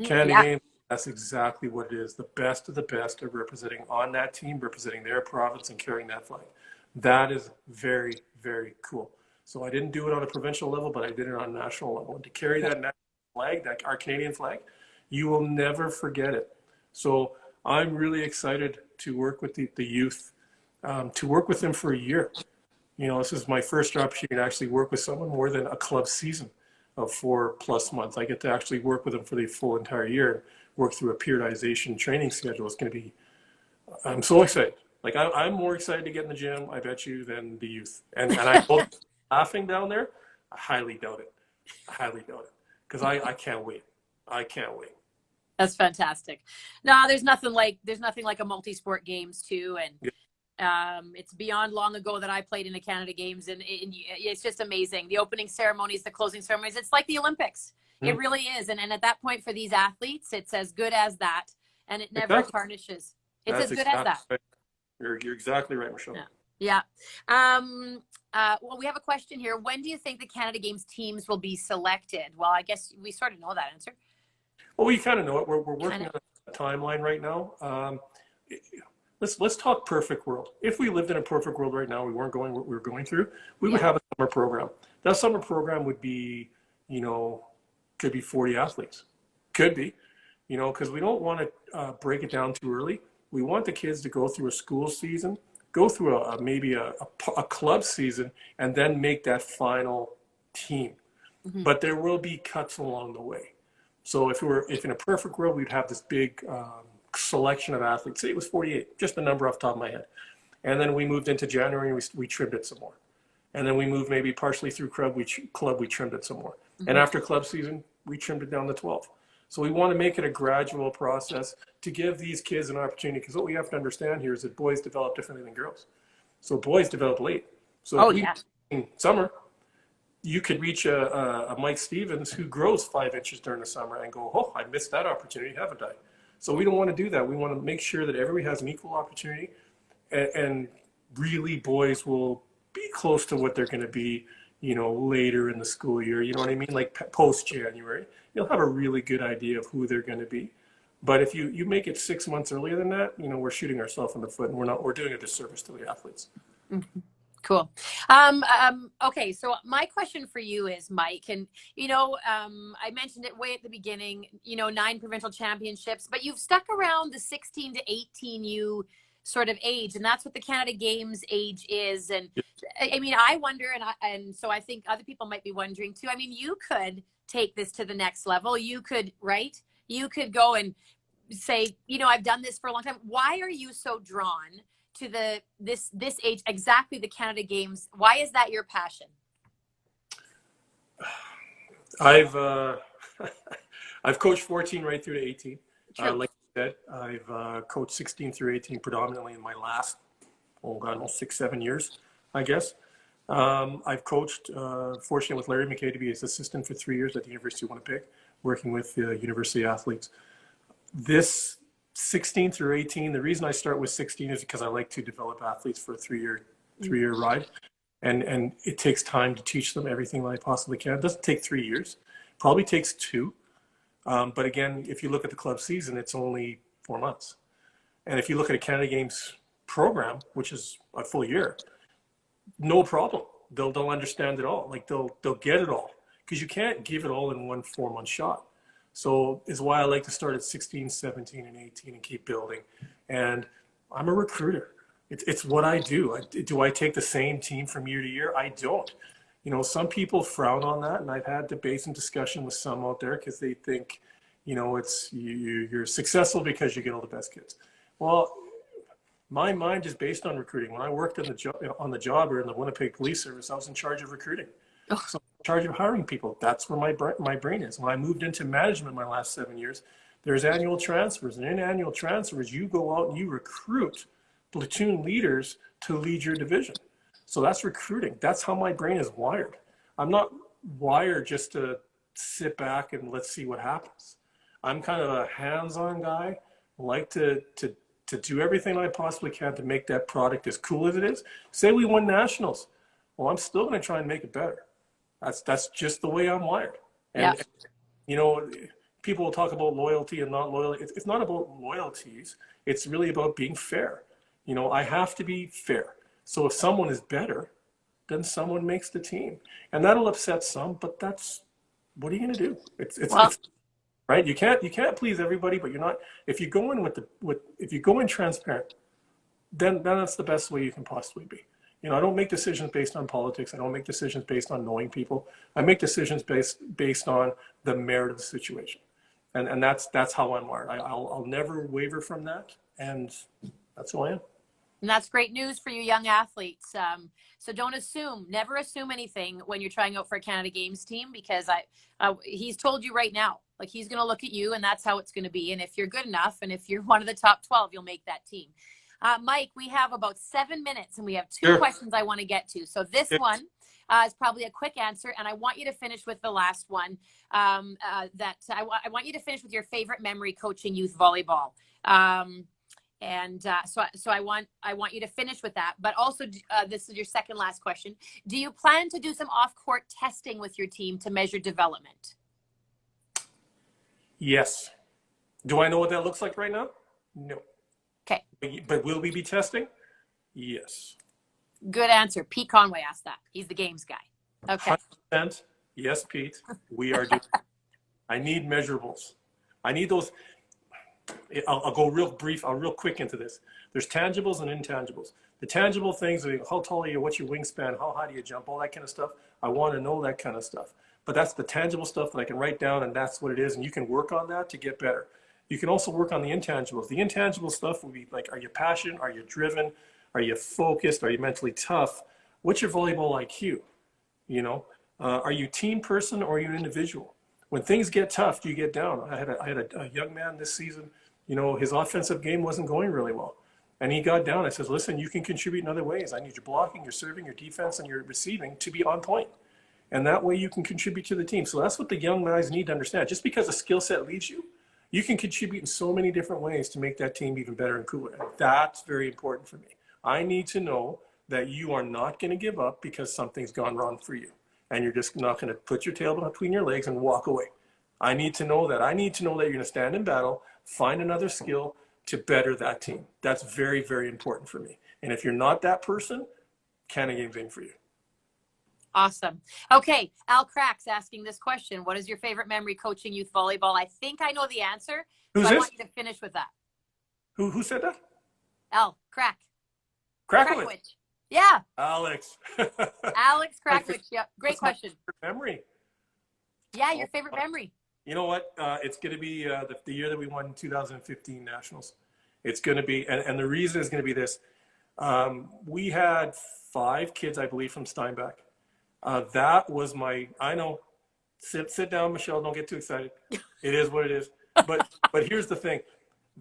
Canada Games, that's exactly what it is. The best of the best are representing on that team, representing their province and carrying that flag. That is very, very cool. So I didn't do it on a provincial level, but I did it on a national level. And to carry that national flag, our Canadian flag, you will never forget it. So I'm really excited to work with the youth, to work with them for a year. This is my first opportunity to actually work with someone more than a club season of 4+ months. I get to actually work with them for the full entire year, work through a periodization training schedule. It's going to be, I'm so excited. Like I'm more excited to get in the gym, I bet you, than the youth. And I hope laughing down there, I highly doubt it. Because I can't wait. I can't wait. That's fantastic. No, there's nothing like a multi-sport games too. And it's beyond long ago that I played in the Canada Games, and it's just amazing. The opening ceremonies, the closing ceremonies, it's like the Olympics. It really is. And at that point for these athletes, it's as good as that, and it never tarnishes. It's as good as that. Right. You're exactly right, Michelle. Yeah. Well, we have a question here. When do you think the Canada Games teams will be selected? Well, I guess we sort of know that answer. Well, we kind of know it. We're working on a timeline right now. Let's talk perfect world. If we lived in a perfect world right now, we weren't going what we were going through, we would have a summer program. That summer program would be, could be 40 athletes. Could be, because we don't want to break it down too early. We want the kids to go through a school season, go through maybe a club season, and then make that final team. But there will be cuts along the way. So if in a perfect world, we'd have this big selection of athletes. Say it was 48, just a number off the top of my head. And then we moved into January, and we trimmed it some more. And then we moved maybe partially through club, we trimmed it some more. And after club season, we trimmed it down to 12. So we want to make it a gradual process to give these kids an opportunity, because what we have to understand here is that boys develop differently than girls. So boys develop late. So in summer, you could reach a Mike Stevens who grows 5 inches during the summer and go, oh, I missed that opportunity, haven't I? So we don't want to do that. We want to make sure that everybody has an equal opportunity, and really boys will be close to what they're going to be, later in the school year. You know what I mean? Like post-January, you'll have a really good idea of who they're going to be. But if you make it 6 months earlier than that, we're shooting ourselves in the foot, and we're doing a disservice to the athletes. Cool. Okay, so my question for you is, Mike, and I mentioned it way at the beginning, 9 provincial championships, but you've stuck around the 16 to 18U sort of age, and that's what the Canada Games age is. And I mean, I wonder, and so I think other people might be wondering too. I mean, you could take this to the next level. You could, right? You could go and say, I've done this for a long time. Why are you so drawn to this age, exactly the Canada Games? Why is that your passion? I've coached 14 right through to 18. Like you said, I've coached 16 through 18 predominantly in my last, 6-7 years, I guess. I've coached, fortunate with Larry McKay to be his assistant for 3 years at the University of Winnipeg, working with university athletes. This 16 through 18, the reason I start with 16 is because I like to develop athletes for a three-year ride. And it takes time to teach them everything that I possibly can. It doesn't take 3 years, probably takes 2. But again, if you look at the club season, it's only 4 months. And if you look at a Canada Games program, which is a full year, no problem. They'll understand it all. Like they'll get it all, because you can't give it all in one 4-month shot. So is why I like to start at 16, 17, and 18 and keep building. And I'm a recruiter. It's what I do. Do I take the same team from year to year? I don't. You know, some people frown on that, and I've had debates and discussion with some out there because they think, you know, it's you're successful because you get all the best kids. Well, my mind is based on recruiting. When I worked on the job or in the Winnipeg Police Service, I was in charge of recruiting. Oh. So I'm in charge of hiring people. That's where my brain is. When I moved into management my last 7 years, there's annual transfers, and in annual transfers, you go out and you recruit platoon leaders to lead your division. So that's recruiting. That's how my brain is wired. I'm not wired just to sit back and let's see what happens. I'm kind of a hands-on guy. I like to do everything I possibly can to make that product as cool as it is. Say we won nationals. Well, I'm still going to try and make it better. That's just the way I'm wired. And, Yeah. you know, people will talk about loyalty and not loyalty. It's not about loyalties. It's really about being fair. You know, I have to be fair. So if someone is better, then someone makes the team. And that'll upset some, but that's, what are you going to do? It's right. You can't please everybody, but you're not, if you go in if you go in transparent, then that's the best way you can possibly be. You know, I don't make decisions based on politics. I don't make decisions based on knowing people. I make decisions based on the merit of the situation. And that's how I'm wired. I'll never waver from that. And that's who I am. And that's great news for you young athletes. So don't assume, never assume anything when you're trying out for a Canada Games team, because he's told you right now, like he's going to look at you and that's how it's going to be. And if you're good enough, and if you're one of the top 12, you'll make that team. Mike, we have about 7 minutes and we have two questions I want to get to. So this one is probably a quick answer. And I want you to finish with the last one. I want you to finish with your favorite memory coaching youth volleyball. So I want you to finish with that, but also this is your second last question. Do you plan to do some off-court testing with your team to measure development? Yes. Do I know what that looks like right now? No. Okay. But will we be testing? Yes. Good answer. Pete Conway asked that. He's the games guy. Okay. 100%. Yes, Pete. We are doing. I need measurables. I need those. I'll go real quick into this. There's tangibles and intangibles. The tangible things are how tall are you, what's your wingspan, how high do you jump, all that kind of stuff. I want to know that kind of stuff. But that's the tangible stuff that I can write down, and that's what it is. And you can work on that to get better. You can also work on the intangibles. The intangible stuff will be like, are you passionate? Are you driven? Are you focused? Are you mentally tough? What's your volleyball IQ? You know, are you a team person or are you an individual? When things get tough, do you get down? I had a young man this season, you know, his offensive game wasn't going really well. And he got down. I said, listen, you can contribute in other ways. I need your blocking, your serving, your defense, and your receiving to be on point. And that way you can contribute to the team. So that's what the young guys need to understand. Just because a skill set leaves you, you can contribute in so many different ways to make that team even better and cooler. And that's very important for me. I need to know that you are not going to give up because something's gone wrong for you. And you're just not going to put your tail between your legs and walk away. I need to know that. I need to know that you're going to stand in battle, find another skill to better that team. That's very, very important for me. And if you're not that person, Canada Games ain't for you. Awesome. Okay, Al Crack's asking this question. What is your favorite memory coaching youth volleyball? I think I know the answer. Who's so this? I want you to finish with that. Who said that? Al Crack. Krakowicz. Yeah. Alex. Alex Krakowicz. Yeah. Great question. Memory. Yeah, your favorite memory. You know what? It's going to be the year that we won 2015 Nationals. It's going to be, and the reason is going to be this. We had 5 kids, I believe, from Steinbach. That was I know, sit down, Michelle, don't get too excited. It is what it is. But here's the thing.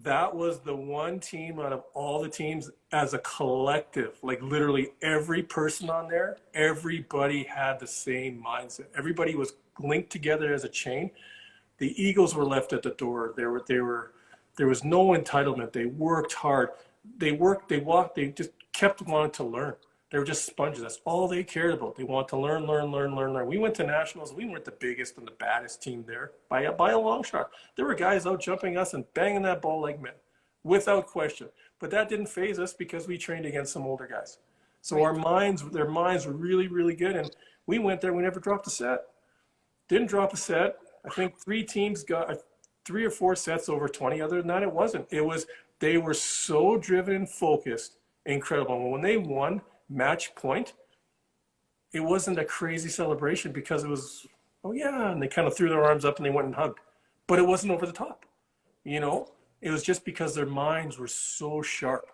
that was the one team out of all the teams as a collective, like literally every person on there, everybody had the same mindset. Everybody was linked together as a chain. The egos were left at the door. There was no entitlement. They worked hard. They walked, they just kept wanting to learn. They were just sponges. That's all they cared about. They wanted to learn, learn, learn, learn, learn. We went to nationals. We weren't the biggest and the baddest team there by a long shot. There were guys out jumping us and banging that ball like men, without question. But that didn't phase us because we trained against some older guys. So their minds were really, really good. And we went there. We never dropped a set. Didn't drop a set. I think 3 teams got 3 or 4 sets over 20. Other than that, it wasn't. They were so driven and focused, incredible. When they won match point, it wasn't a crazy celebration because it was, oh yeah, and they kind of threw their arms up and they went and hugged. But it wasn't over the top, you know? It was just because their minds were so sharp.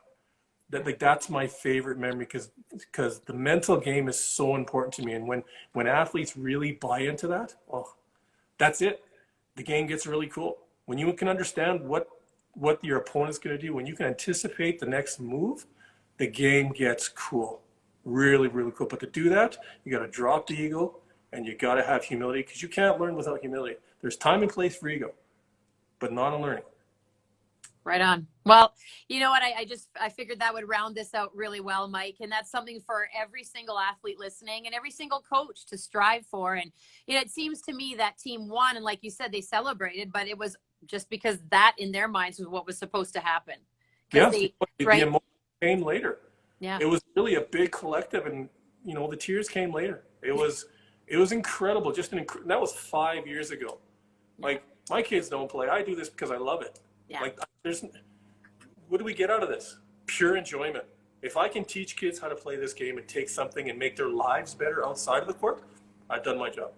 That's my favorite memory because the mental game is so important to me. And when athletes really buy into that, oh, that's it. The game gets really cool. When you can understand what your opponent's going to do, when you can anticipate the next move, the game gets cool. Really, really cool. But to do that, you got to drop the ego and you got to have humility because you can't learn without humility. There's time and place for ego, but not in learning. Right on. Well, you know what? I figured that would round this out really well, Mike. And that's something for every single athlete listening and every single coach to strive for. And it seems to me that team won. And like you said, they celebrated, but it was just because that in their minds was what was supposed to happen. Yes, the emotion came later. Yeah. It was really a big collective, and the tears came later. It was incredible. That was 5 years ago. Like, my kids don't play. I do this because I love it. Yeah. Like, what do we get out of this? Pure enjoyment. If I can teach kids how to play this game and take something and make their lives better outside of the court, I've done my job.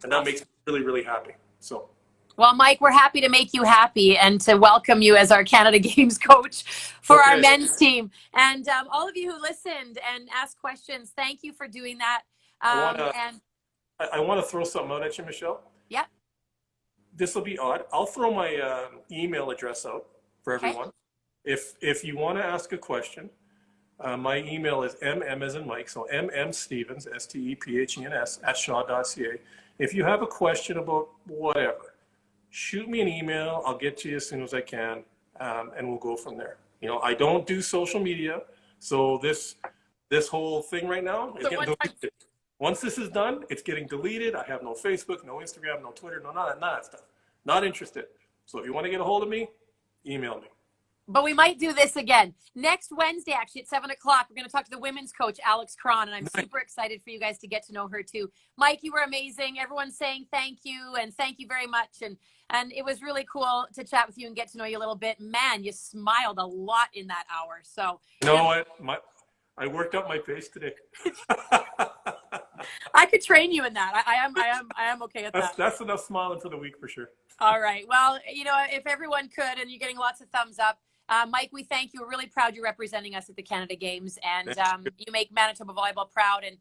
And that makes me really, really happy. So. Well, Mike, we're happy to make you happy and to welcome you as our Canada Games coach for our men's team. And all of you who listened and asked questions, thank you for doing that. I want to throw something out at you, Michelle. Yeah. This will be odd. I'll throw my email address out for everyone. If you want to ask a question, my email is mm as in Mike, so mmstevens, STEPHENS, @shaw.ca. If you have a question about whatever, shoot me an email. I'll get to you as soon as I can, and we'll go from there. I don't do social media, so this whole thing right now is getting deleted. Once this is done, it's getting deleted. I have no Facebook, no Instagram, no Twitter, none of that stuff. Not interested. So if you want to get a hold of me, email me. But we might do this again. Next Wednesday, actually, at 7 o'clock, we're going to talk to the women's coach, Alex Cron, and I'm super excited for you guys to get to know her, too. Mike, you were amazing. Everyone's saying thank you, and thank you very much. And it was really cool to chat with you and get to know you a little bit. Man, you smiled a lot in that hour. So what? I worked out my face today. I could train you in that. I am okay at that. That's enough smiling for the week for sure. All right. Well, if everyone could, and you're getting lots of thumbs up, Mike, we thank you. We're really proud you're representing us at the Canada Games, and you make Manitoba Volleyball proud. And